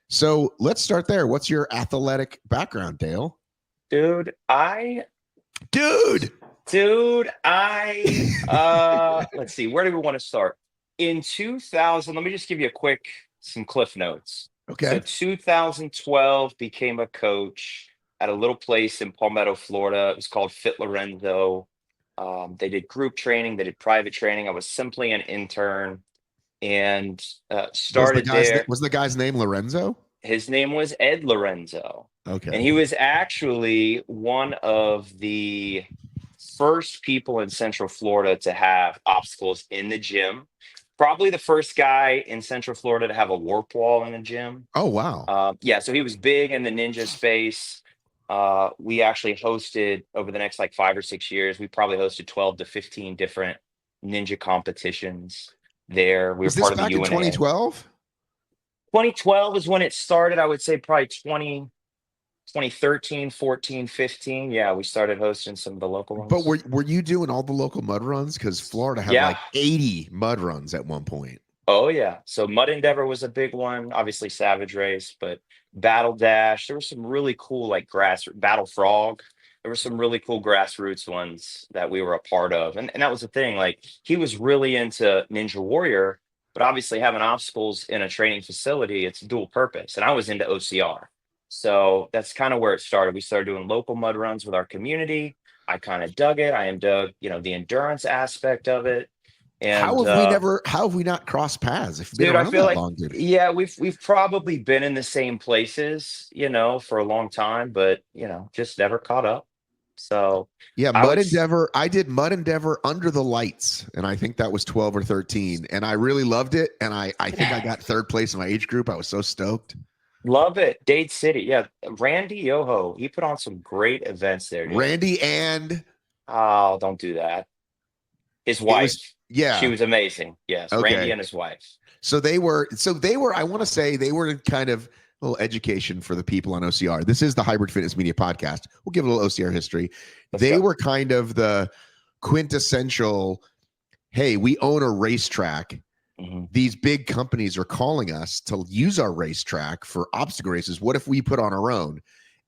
So let's start there. What's your athletic background, Dale? Dude, Dude. let's see, where do we want to start? In 2000, let me just give you some cliff notes. So Okay. 2012 became a coach at a little place in Palmetto, Florida. It was called Fit Lorenzo. They did group training, they did private training. I was simply an intern and started there. Was the guy's name Lorenzo? His name was Ed Lorenzo, and Okay. he was actually one of the first people in Central Florida to have obstacles in the gym. Probably the first guy in Central Florida to have a warp wall in a gym. Oh wow. Yeah, so he was big in the ninja space. We actually hosted over the next like 5 or 6 years. We probably hosted 12 to 15 different ninja competitions there. We were Was this part of the back in UNA. 2012? 2012 is when it started. I would say probably 2013, 14, 15. Yeah, we started hosting some of the local But ones. were you doing all the local mud runs? Because Florida had Yeah. like 80 mud runs at one point. Oh, yeah. So Mud Endeavor was a big one. Obviously, Savage Race, but Battle Dash. There were some really cool, like Battle Frog. There were some really cool grassroots ones that we were a part of. And that was the thing. Like, he was really into Ninja Warrior, but obviously, having obstacles in a training facility, it's dual purpose. And I was into OCR. So that's kind of where it started. We started doing local mud runs with our community. I kind of dug it. I am dug, the endurance aspect of it. And How have we not crossed paths if you've been dude, I around feel that like, long, dude? yeah, we've probably been in the same places, for a long time, but just never caught up. So Yeah, I Mud would Endeavor. I did Mud Endeavor under the lights, and I think that was 12 or 13. And I really loved it. And I think I got third place in my age group. I was so stoked. love it. Dade City. Yeah. Randy Yoho, he put on some great events there, dude. Randy and Oh, don't do that. His it was wife, she yeah. was amazing. Yes, Randy Okay. and his wife. I want to say they were kind of a little education for the people on OCR. This is the Hybrid Fitness Media podcast. We'll give a little OCR history. Let's They go. were kind of the quintessential, hey, we own a racetrack. Mhm. These big companies are calling us to use our racetrack for obstacle races. What if we put on our own?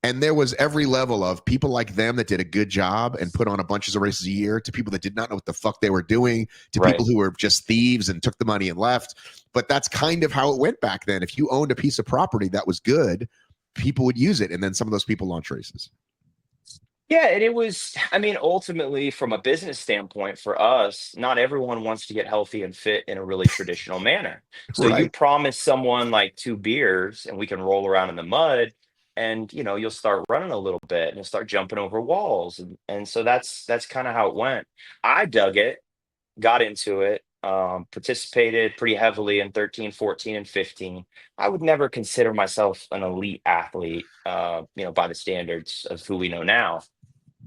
And there was every level of people like them that did a good job and put on a bunch of races a year, to people that did not know what the fuck they were doing, to Right. people who were just thieves and took the money and left. But that's kind of how it went back then. If you owned a piece of property that was good, people would use it. And then some of those people launch races. Yeah, and it was, I mean, ultimately, from a business standpoint for us, not everyone wants to get healthy and fit in a really traditional manner. So you Right. promise someone like 2 beers and we can roll around in the mud and you'll start running a little bit and you'll start jumping over walls. And so that's kind of how it went. I dug it, got into it, participated pretty heavily in 13, 14, and 15. I would never consider myself an elite athlete, by the standards of who we know now.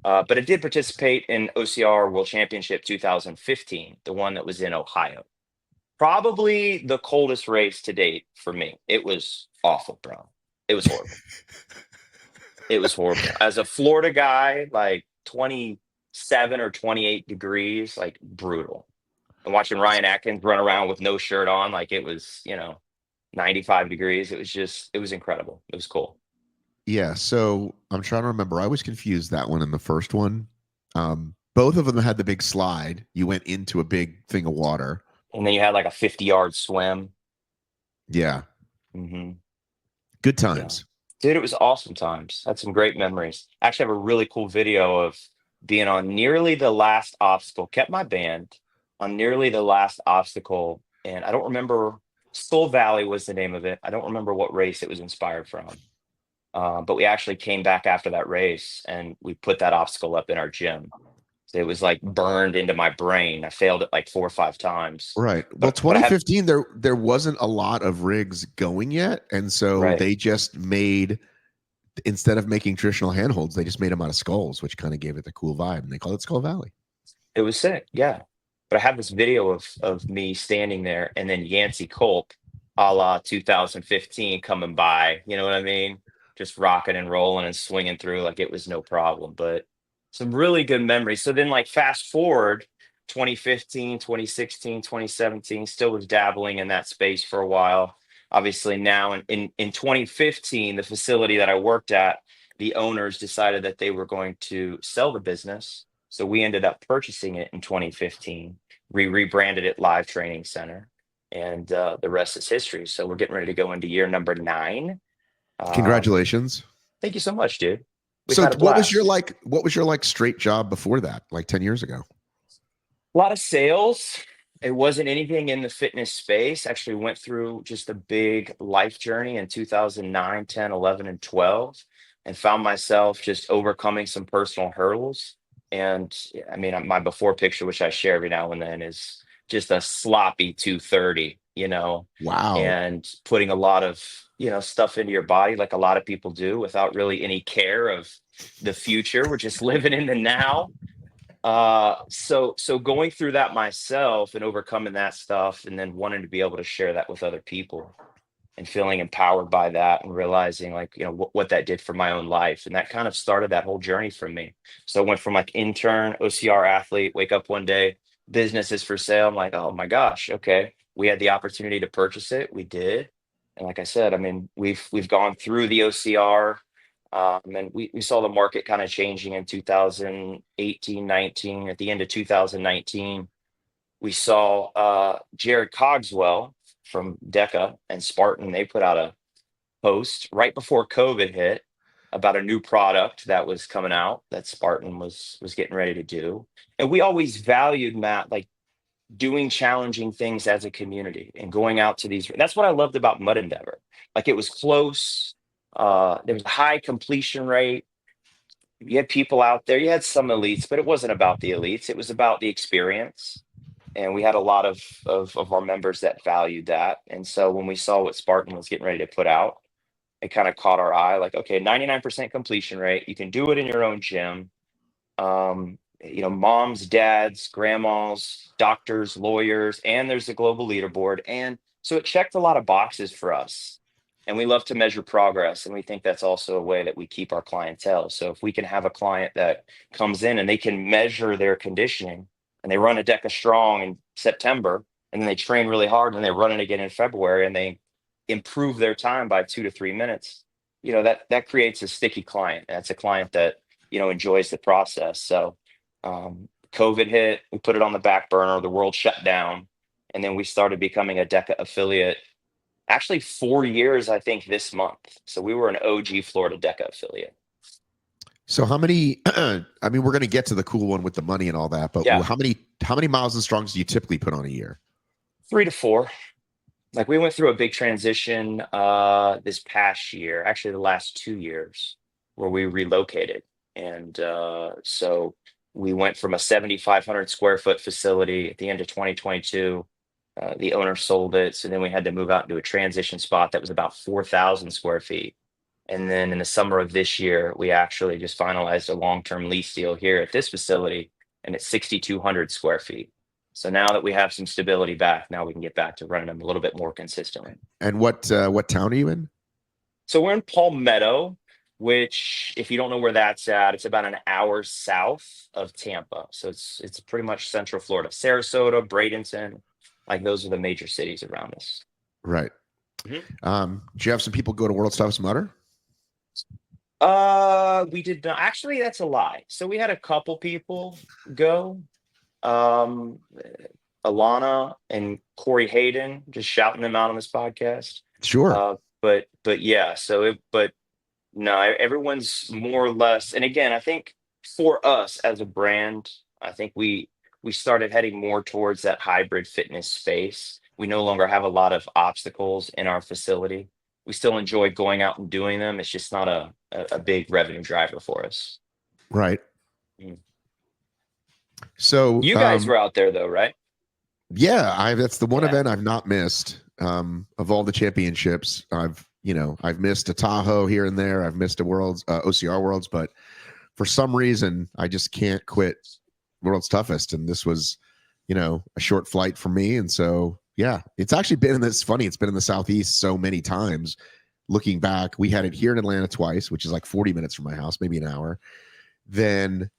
But it did participate in OCR World Championship 2015, the one that was in Ohio. Probably the coldest race to date for me. It was awful, bro. It was horrible. It was horrible. As a Florida guy, like 27 or 28 degrees, like brutal. And watching Ryan Atkins run around with no shirt on, like it was, 95 degrees. It was incredible. It was cool. Yeah. So I'm trying to remember. I was confused that one and the first one. Both of them had the big slide. You went into a big thing of water. And then you had like a 50-yard swim. Yeah. Hmm. Good Yeah. times. Dude, it was awesome times. Had some great memories. Actually, have a really cool video of being on nearly the last obstacle. Kept my band on nearly the last obstacle. And I don't remember, Skull Valley was the name of it. I don't remember what race it was inspired from. But we actually came back after that race and we put that obstacle up in our gym. So it was like burned into my brain. I failed it like 4 or 5 times. Right. Well, But I have 2015, there wasn't a lot of rigs going yet, and so right. they just made, instead of making traditional handholds, they just made them out of skulls, which kind of gave it the cool vibe, and they called it Skull Valley. It was sick, yeah. But I have this video of me standing there and then Yancey Culp, a la 2015, coming by. You know what I mean? Just rocking and rolling and swinging through like it was no problem. But some really good memories. So then, like, fast forward 2015, 2016, 2017, still was dabbling in that space for a while. obviously now in 2015, the facility that I worked at, the owners decided that they were going to sell the business. So we ended up purchasing it in 2015. We rebranded it Live Training Center, and the rest is history. So we're getting ready to go into year number 9. Congratulations. Thank you so much, dude. We've So had a what was your blast. straight job before that, like 10 years ago? A lot of sales. It wasn't anything in the fitness space. Actually went through just a big life journey in 2009, 10, 11, and 12, and found myself just overcoming some personal hurdles. And I mean, my before picture, which I share every now and then, is just a sloppy 230, Wow. and putting a lot of, stuff into your body like a lot of people do without really any care of the future. We're just living in the now. So going through that myself and overcoming that stuff, and then wanting to be able to share that with other people, and feeling empowered by that, and realizing, like, what that did for my own life, and that kind of started that whole journey for me. So I went from like intern OCR athlete, wake up one day, business is for sale. I'm like, oh my gosh, okay, we had the opportunity to purchase it, we did. And like I said, I mean, we've gone through the OCR. And we saw the market kind of changing in 2018, 19. At the end of 2019, we saw Jared Cogswell from DEKA and Spartan. They put out a post right before COVID hit about a new product that was coming out that Spartan was getting ready to do. And we always valued, Matt, like doing challenging things as a community and going out to these. That's what I loved about Mud Endeavor. Like, it was close. There was a high completion rate. You had people out there. You had some elites, but it wasn't about the elites. It was about the experience. And we had a lot of our members that valued that. And so when we saw what Spartan was getting ready to put out, it kind of caught our eye. Like, okay, 99% completion rate. You can do it in your own gym. Moms, dads, grandmas, doctors, lawyers, and there's a global leaderboard. And so it checked a lot of boxes for us. And we love to measure progress. And we think that's also a way that we keep our clientele. So if we can have a client that comes in and they can measure their conditioning, and they run a DEKA Strong in September, and then they train really hard and they run it again in February, and they improve their time by 2 to 3 minutes, that creates a sticky client. That's a client that, enjoys the process. So COVID hit, we put it on the back burner, the world shut down, and then we started becoming a DEKA affiliate. Actually, 4 years, I think, this month. So we were an OG Florida DEKA affiliate. So how many, I mean, we're going to get to the cool one with the money and all that, but Yeah, how many miles and strongs do you typically put on a year? 3 to 4. Like, we went through a big transition this past year, actually the last 2 years, where we relocated. And so we went from a 7,500 square foot facility at the end of 2022. The owner sold it. So then we had to move out into a transition spot that was about 4,000 square feet. And then in the summer of this year, we actually just finalized a long-term lease deal here at this facility, and it's 6,200 square feet. So now that we have some stability back, now we can get back to running them a little bit more consistently. And what town are you in? So we're in Palmetto, which, if you don't know where that's at, it's about an hour south of Tampa. So it's pretty much Central Florida. Sarasota, Bradenton, like, those are the major cities around us. Right. Mhm. Do you have some people go to World's Toughest Mudder? We did not. Actually, that's a lie. So we had a couple people go. Um, Alana and Corey Hayden, just shouting them out on this podcast. Sure. But yeah, but no, everyone's more or less. And again, I think for us as a brand, I think we started heading more towards that hybrid fitness space. We no longer have a lot of obstacles in our facility. We still enjoy going out and doing them. It's just not a big revenue driver for us. Right. Mm. So, You guys were out there though, right? yeah, that's the one Yeah. event I've not missed. Of all the championships, I've missed a Tahoe here and there. I've missed a Worlds, OCR Worlds, but for some reason, I just can't quit World's Toughest. And this was, a short flight for me. And so, yeah, it's actually been in this funny. It's been in the Southeast so many times. Looking back, we had it here in Atlanta twice, which is like 40 minutes from my house, maybe an hour. Then,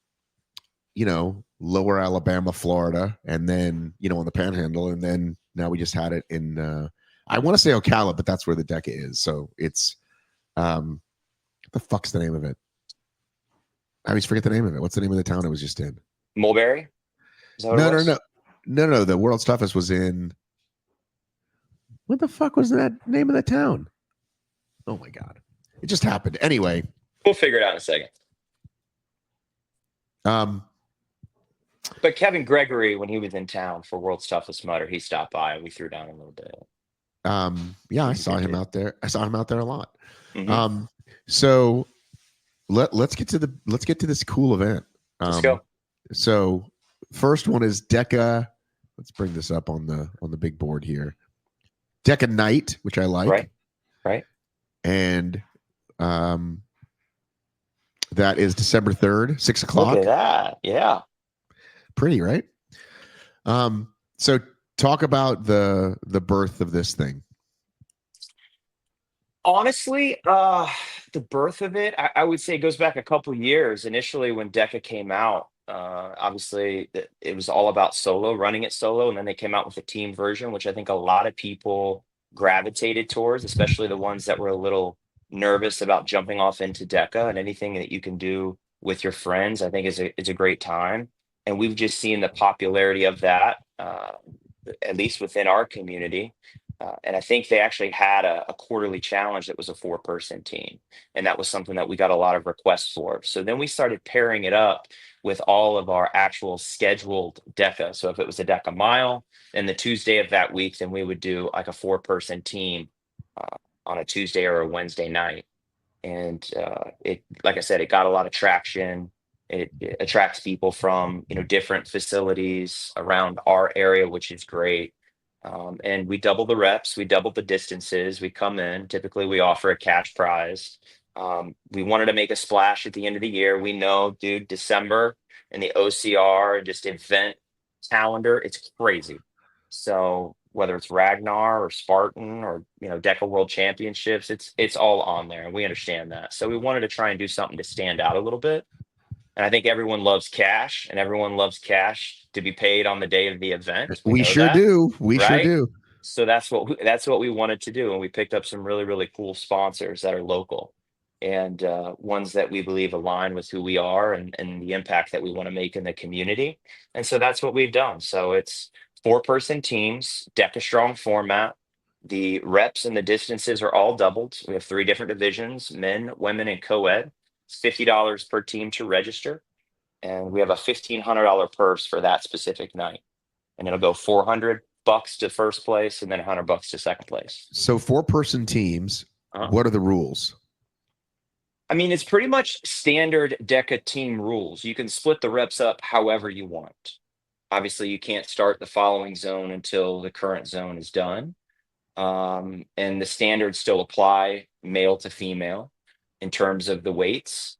lower Alabama, Florida, and then, on the Panhandle. And then now we just had it in I want to say Ocala, but that's where the DEKA is. So it's what the fuck's the name of it? I always forget the name of it. What's the name of the town it was just in? Mulberry? Is that what No, it no, was? no. The World's Toughest was in. What the fuck was that name of the town? Oh my god, it just happened. Anyway, We'll figure it out in a second. But Kevin Gregory, when he was in town for World's Toughest Mudder, he stopped by and we threw down a little bit. Yeah, I saw him out there. I saw him out there a lot. Mm-hmm. So let's get to this cool event. Let's go. So first one is DEKA. Let's bring this up on the big board here. DEKA Night, which I like. Right. And that is December 3rd, 6 o'clock. Look at that. Yeah. Pretty, right? So talk about the birth of this thing. Honestly, the birth of it, I would say, goes back a couple years. Initially, when DEKA came out, obviously it was all about solo, running it solo, and then they came out with a team version, which I think a lot of people gravitated towards, especially the ones that were a little nervous about jumping off into DEKA. And anything that you can do with your friends, I think is a great time. And we've just seen the popularity of that, at least within our community. And I think they actually had a quarterly challenge that was a 4-person team. And that was something that we got a lot of requests for. So then we started pairing it up with all of our actual scheduled DEKA. So if it was a DEKA mile, then the Tuesday of that week, then we would do like a 4-person team on a Tuesday or a Wednesday night. And it, like I said, it got a lot of traction. It attracts people from, different facilities around our area, which is great. And we double the reps, we double the distances. We come in, typically we offer a cash prize. We wanted to make a splash at the end of the year. We know, dude, December and the OCR and just event calendar, it's crazy. So whether it's Ragnar or Spartan or DEKA World Championships, it's all on there, and we understand that. So we wanted to try and do something to stand out a little bit. And I think everyone loves cash, and everyone loves cash to be paid on the day of the event. We know sure that, do. We sure right? do. So that's what we wanted to do, and we picked up some really, really cool sponsors that are local, and ones that we believe align with who we are and the impact that we want to make in the community. And so that's what we've done. So it's 4-person teams, DEKA Strong format. The reps and the distances are all doubled. We have 3 different divisions: men, women, and co-ed. It's $50 per team to register, and we have a $1,500 purse for that specific night. And it'll go $400 to first place, and then $100 to second place. So 4-person teams. What are the rules? I mean, it's pretty much standard DEKA team rules. You can split the reps up however you want. Obviously, you can't start the following zone until the current zone is done. And the standards still apply, male to female, in terms of the weights.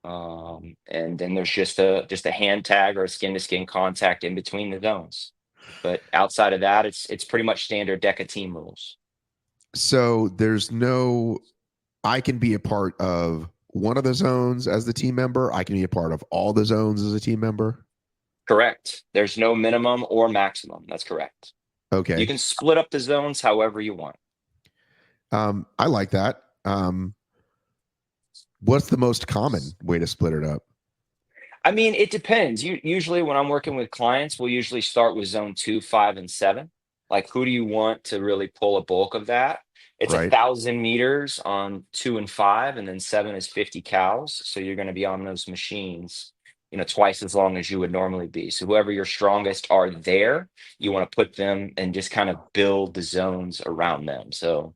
And then there's just a hand tag or a skin to skin contact in between the zones. But outside of that, it's pretty much standard DEKA team rules. So there's no, I can be a part of one of the zones as the team member. I can be a part of all the zones as a team member. Correct. There's no minimum or maximum. That's correct. Okay. You can split up the zones however you want. I like that. What's the most common way to split it up? I mean, it depends. Usually when I'm working with clients, we'll usually start with zone 2, 5, and 7. Like, who do you want to really pull a bulk of that? It's Right. 1,000 meters on 2 and 5, and then 7 is 50 cows. So you're going to be on those machines, twice as long as you would normally be. So whoever your strongest are there, you want to put them and just kind of build the zones around them. So,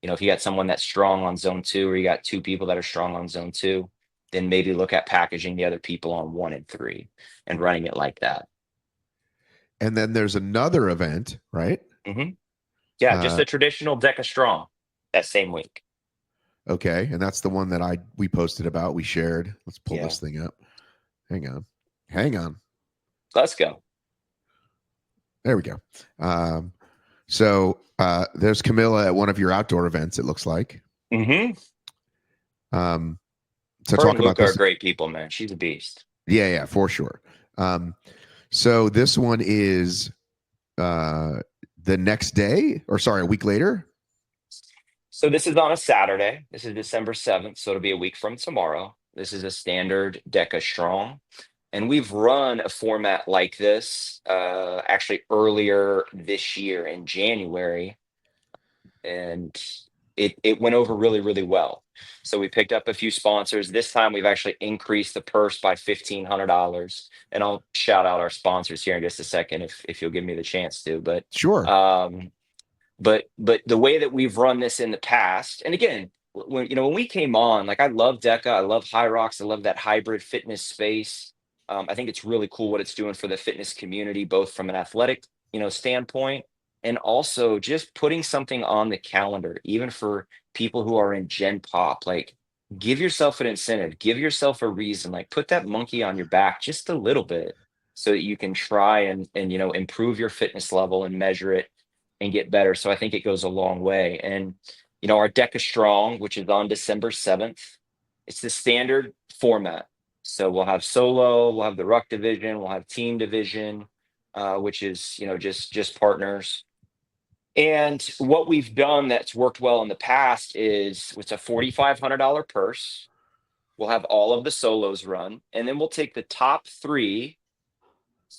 if you got someone that's strong on zone 2, or you got 2 people that are strong on zone 2, then maybe look at packaging the other people on 1 and 3 and running it like that. And then there's another event, right? Mm-hmm. Yeah, just a traditional DEKA Strong that same week. Okay, and that's the one that we posted about, we shared. Let's pull this thing up. Hang on. Let's go. There we go. So there's Camilla at one of your outdoor events, it looks like. Mm-hmm. So Her talk and about Luca this. are great people, man. She's a beast. Yeah, for sure. So this one is the next day, or sorry, a week later? So this is on a Saturday. This is December 7th, so it'll be a week from tomorrow. This is a standard DEKA Strong. And we've run a format like this actually earlier this year in January, and it went over really, really well. So we picked up a few sponsors. This time we've actually increased the purse by $1,500. And I'll shout out our sponsors here in just a second if you'll give me the chance to. Sure. Um, but the way that we've run this in the past, and again, when we came on, like I love DECA, I love High Rocks, I love that hybrid fitness space. I think it's really cool what it's doing for the fitness community, both from an athletic, standpoint, and also just putting something on the calendar, even for people who are in Gen Pop. Like, give yourself an incentive, give yourself a reason, like put that monkey on your back just a little bit, so that you can try and improve your fitness level and measure it and get better. So I think it goes a long way. And our DECA Strong, which is on December 7th, it's the standard format. So we'll have solo, we'll have the ruck division, we'll have team division, which is just partners. And what we've done that's worked well in the past is it's a $4,500 purse. We'll have all of the solos run, and then we'll take the top three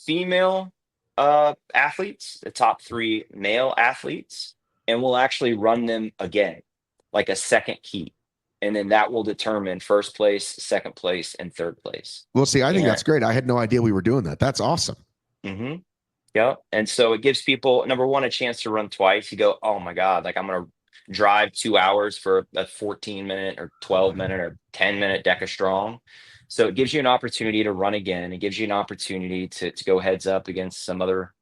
female athletes, the top three male athletes, and we'll actually run them again, like a second heat. And then that will determine first place, second place, and third place. Well, see, I think Yeah. that's great. I had no idea we were doing that. That's awesome. Mm-hmm. Yeah. And so it gives people, number one, a chance to run twice. You go, oh my God, like I'm going to drive 2 hours for a 14-minute or 12-minute or 10-minute DECA Strong. So it gives you an opportunity to run again. It gives you an opportunity to go heads up against some other,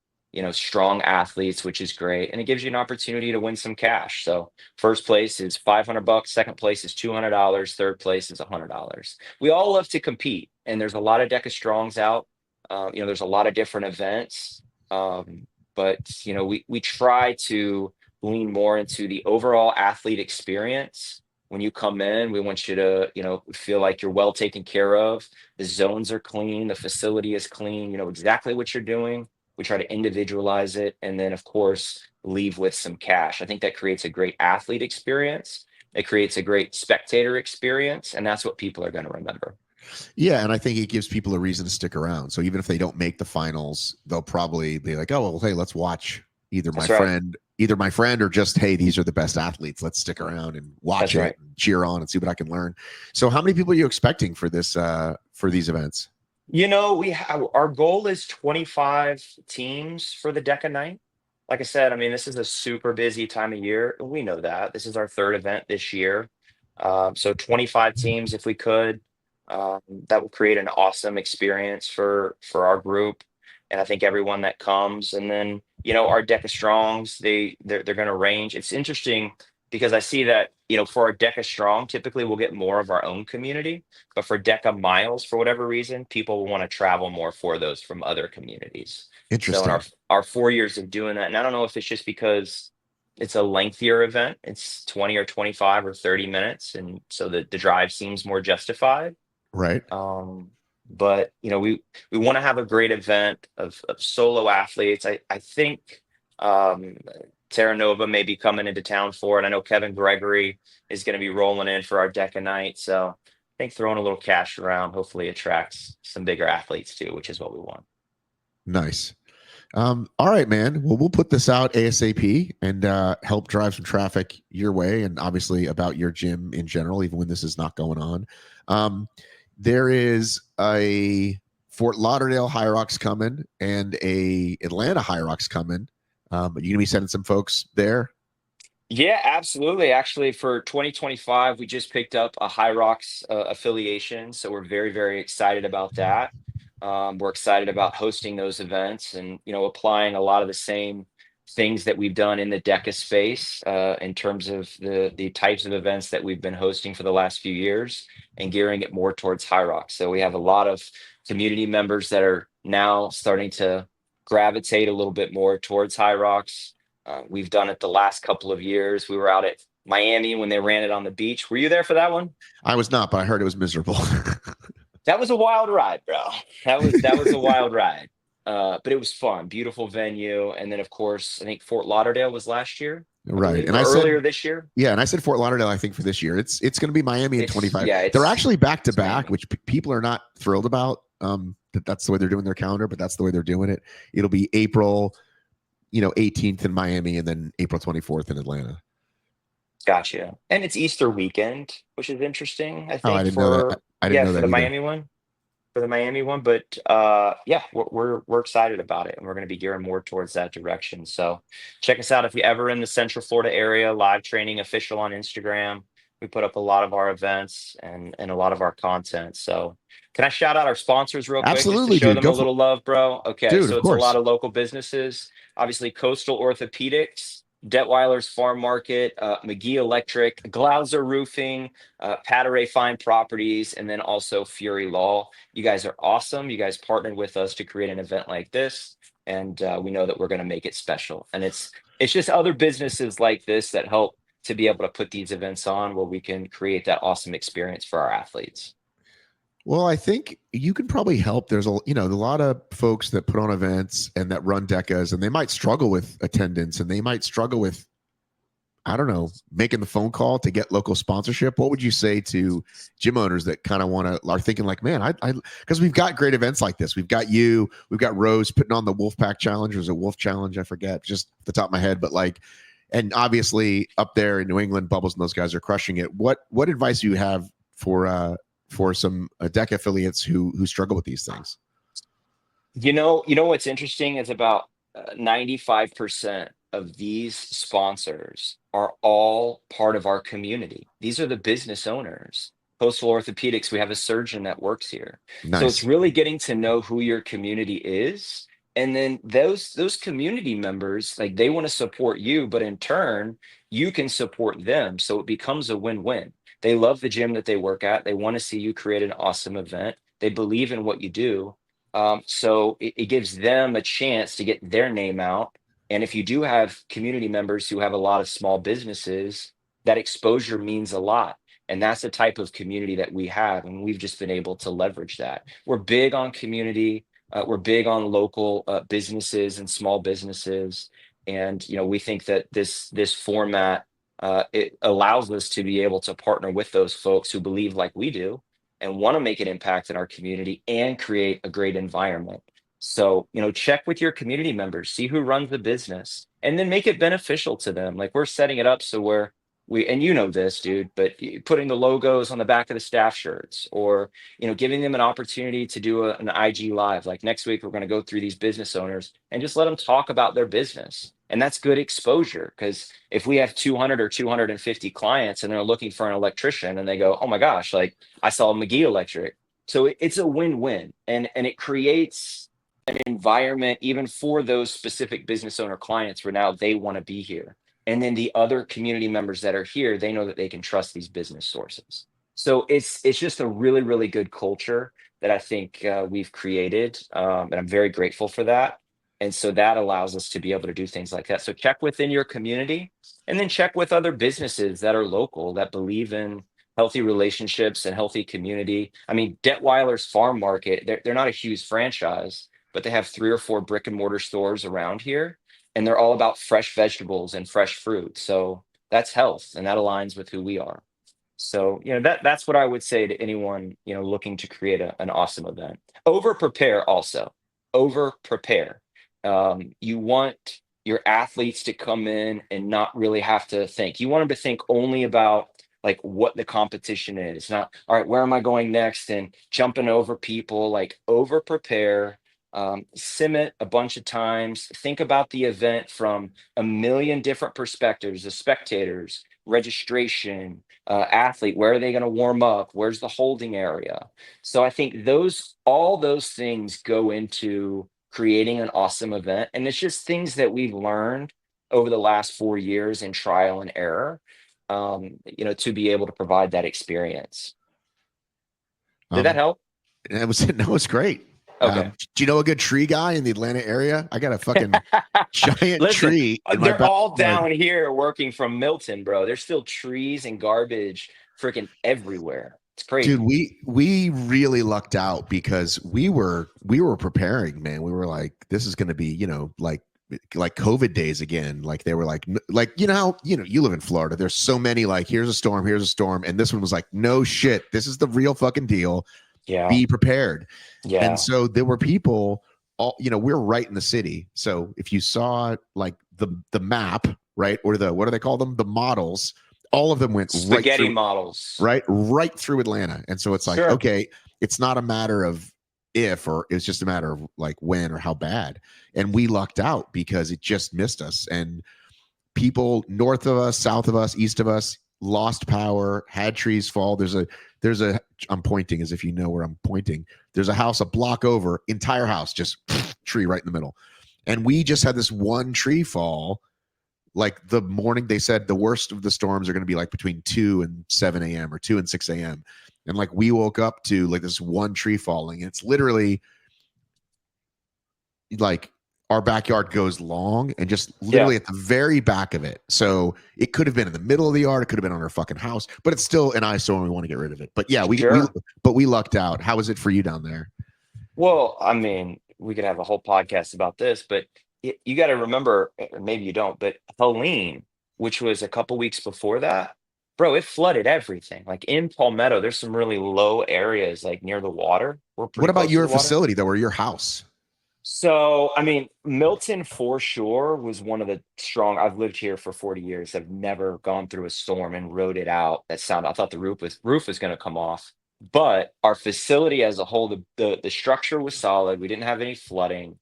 strong athletes, which is great. And it gives you an opportunity to win some cash. So first place is $500, second place is $200, third place is $100. We all love to compete, and there's a lot of DECA Strongs out. There's a lot of different events. But we try to lean more into the overall athlete experience. When you come in, we want you to, feel like you're well taken care of. The zones are clean, the facility is clean, you know exactly what you're doing. We try to individualize it, and then of course leave with some cash. I think that creates a great athlete experience. It creates a great spectator experience, and that's what people are going to remember. Yeah, and I think it gives people a reason to stick around. So even if they don't make the finals, they'll probably be like, "Oh, well, hey, let's watch either That's right. my friend, or just, hey, these are the best athletes. Let's stick around and watch That's it, right. and cheer on, and see what I can learn." So, how many people are you expecting for this for these events? We have our goal is 25 teams for the DECA night. Like I said, I mean, this is a super busy time of year. We know that. This is our third event this year. So 25 teams, if we could, that will create an awesome experience for our group. And I think everyone that comes, and then, our DECA Strongs, they're going to range. It's interesting because I see that, for our DECA Strong, typically we'll get more of our own community. But for DECA Miles, for whatever reason, people will want to travel more for those from other communities. So in our Interesting. our 4 years of doing that, and I don't know if it's just because it's a lengthier event, it's 20 or 25 or 30 minutes, and so the drive seems more justified. Right. But we want to have a great event of solo athletes. I think um, Terra Nova may be coming into town for it. I know Kevin Gregory is going to be rolling in for our DECA night. So I think throwing a little cash around hopefully attracts some bigger athletes too, which is what we want. Nice. All right, man. Well, we'll put this out ASAP and help drive some traffic your way, and obviously about your gym in general, even when this is not going on. There is a Fort Lauderdale High Rocks coming and a Atlanta High Rocks coming. Are you gonna be sending some folks there? Yeah, absolutely. Actually, for 2025, we just picked up a High Rocks affiliation, so we're very, very excited about that. We're excited about hosting those events, and applying a lot of the same things that we've done in the DECA space, in terms of the types of events that we've been hosting for the last few years, and gearing it more towards High Rocks. So we have a lot of community members that are now starting to gravitate a little bit more towards High Rocks. We've done it the last couple of years. We were out at Miami when they ran it on the beach. Were you there for that one? I was not, but I heard it was miserable. That was a wild ride, bro. That was a wild ride. But it was fun, beautiful venue. And then of course, I think Fort Lauderdale was last year, I Right. believe, And or I earlier said, this year. yeah, and I said Fort Lauderdale, I think for this year. It's going to be Miami in It's 25. yeah, They're actually back to it's back, Miami. which people are not thrilled about. That's the way they're doing their calendar, but that's the way they're doing it. It'll be April, 18th in Miami and then April 24th in Atlanta. Gotcha. And it's Easter weekend, which is interesting, I Oh, I think, didn't know that. for I didn't yeah, know for that the either. Miami one. For the Miami one, but yeah, we're excited about it, and we're going to be gearing more towards that direction. So check us out if you're ever in the Central Florida area. Live Training Official on Instagram. We put up a lot of our events and a lot of our content. So can I shout out our sponsors real quick just to Absolutely, show dude. them a Go for little love, bro? Okay, dude, so of it's a lot course. of local businesses. Obviously, Coastal Orthopedics, Detweiler's Farm Market, McGee Electric, Glauser Roofing, Pateray Fine Properties, and then also Fury Law. You guys are awesome. You guys partnered with us to create an event like this, and we know that we're going to make it special. And it's just other businesses like this that help to be able to put these events on where we can create that awesome experience for our athletes. Well, I think you can probably help. There's a lot of folks that put on events and that run DEKAs, and they might struggle with attendance and they might struggle with, I don't know, making the phone call to get local sponsorship. What would you say to gym owners that kind of are thinking like, man, because we've got great events like this. We've got we've got Rose putting on the Wolfpack Challenge. Or was it Wolf Challenge? I forget, just off the top of my head, but like, and obviously up there in New England, Bubbles and those guys are crushing it. What advice do you have for some DECA affiliates who struggle with these things? You know what's interesting is about 95% of these sponsors are all part of our community. These are the business owners. Coastal Orthopedics, we have a surgeon that works here. So it's Nice. really getting to know who your community is. And then those community members, like they want to support you, but in turn, you can support them. So it becomes a win-win. They love the gym that they work at. They want to see you create an awesome event. They believe in what you do, so it gives them a chance to get their name out. And if you do have community members who have a lot of small businesses, that exposure means a lot. And that's the type of community that we have. And we've just been able to leverage that. We're big on community. We're big on local businesses and small businesses. And, we think that this format, it allows us to be able to partner with those folks who believe like we do and want to make an impact in our community and create a great environment. So, check with your community members, see who runs the business, and then make it beneficial to them. Like we're setting it up so where and you know this, dude, but putting the logos on the back of the staff shirts or, giving them an opportunity to do an IG live. Like next week, we're going to go through these business owners and just let them talk about their business. And that's good exposure because if we have 200 or 250 clients and they're looking for an electrician and they go, oh my gosh, like I saw McGee Electric. So it's a win-win and it creates an environment even for those specific business owner clients where now they want to be here. And then the other community members that are here, they know that they can trust these business sources. So it's just a really, really good culture that I think we've created. And I'm very grateful for that. And so that allows us to be able to do things like that. So check within your community and then check with other businesses that are local that believe in healthy relationships and healthy community. I mean, Detweiler's Farm Market, they're not a huge franchise, but they have 3 or 4 brick and mortar stores around here, and they're all about fresh vegetables and fresh fruit. So that's health, and that aligns with who we are. So, that's what I would say to anyone, looking to create an awesome event. Over prepare also. Over prepare. You want your athletes to come in and not really have to think. You want them to think only about like what the competition is. Not, all right, where am I going next? And jumping over people, like over prepare, sim it a bunch of times. Think about the event from a million different perspectives, the spectators, registration, athlete, where are they going to warm up? Where's the holding area? So I think all those things go into creating an awesome event. And it's just things that we've learned over the last 4 years in trial and error, to be able to provide that experience. Did that Um, help? that was great. Okay. Do you know a good tree guy in the Atlanta area? I got a fucking giant Listen, tree in my they're all backyard. down here working from Milton, bro. There's still trees and garbage freaking everywhere. It's Dude, crazy. we really lucked out because we were preparing, man. We were like, this is going to be, like COVID days again. Like they were like how you live in Florida. There's so many like here's a storm, and this one was like, no shit, this is the real fucking deal. Yeah. Be prepared. And Yeah. so there were people, all we're right in the city. So if you saw like the map, right, or the what do they call them, the models, all of them went Spaghetti models. right through Atlanta. And so it's like, Sure. okay, it's not a matter of if, or it's just a matter of like when or how bad. And we lucked out because it just missed us. And people north of us, south of us, east of us lost power, had trees fall. There's a I'm pointing as if you know where I'm pointing. There's a house a block over, entire house, just tree right in the middle. And we just had this one tree fall like the morning. They said the worst of the storms are going to be like between 2 and 7 a.m. or 2 and 6 a.m. And like we woke up to like this one tree falling. It's literally like our backyard goes long and just Yeah. literally at the very back of it. So it could have been in the middle of the yard. It could have been on our fucking house, but it's still an eyesore and we want to get rid of it. But yeah, Sure. but we lucked out. How was it for you down there? Well, I mean, we could have a whole podcast about this, but you got to remember, or maybe you don't, but Helene, which was a couple weeks before that, bro, it flooded everything. Like in Palmetto, there's some really low areas like near the water. We're What pretty about close to your the water. facility though, or your house? So, I mean, Milton for sure was one of the strong. I've lived here for 40 years. I've never gone through a storm and rode it out. That sound, I thought the roof was going to come off. But our facility as a whole, the structure was solid. We didn't have any flooding.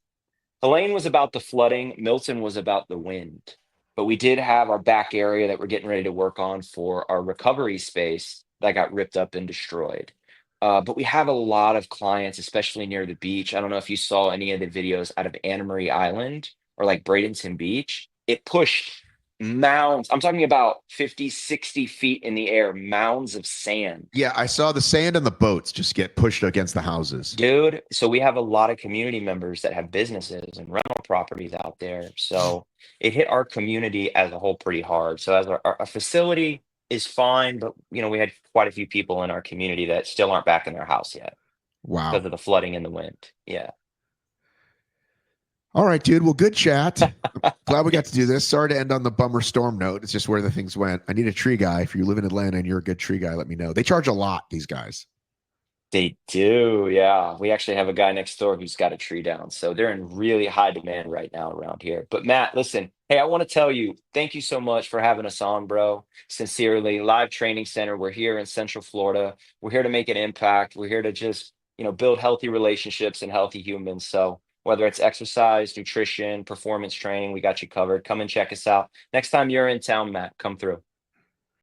Helene was about the flooding. Milton was about the wind. But we did have our back area that we're getting ready to work on for our recovery space that got ripped up and destroyed. But we have a lot of clients, especially near the beach. I don't know if you saw any of the videos out of Anna Marie Island or like Bradenton Beach. It pushed mounds. I'm talking about 50, 60 feet in the air, mounds of sand. Yeah, I saw the sand and the boats just get pushed against the houses. Dude, so we have a lot of community members that have businesses and rental properties out there. So it hit our community as a whole pretty hard. So as our facility is fine, but we had quite a few people in our community that still aren't back in their house yet because Wow. of the flooding and the wind. Yeah. All right, dude. Well, good chat. Glad we got to do this. Sorry to end on the bummer storm note. It's just where the things went. I need a tree guy. If you live in Atlanta and you're a good tree guy, let me know. They charge a lot, these guys. They do, yeah. We actually have a guy next door who's got a tree down. So they're in really high demand right now around here. But Matt, listen, hey, I want to tell you, thank you so much for having us on, bro. Sincerely, Live Training Center. We're here in Central Florida. We're here to make an impact. We're here to just, build healthy relationships and healthy humans. So whether it's exercise, nutrition, performance training, we got you covered. Come and check us out. Next time you're in town, Matt, come through.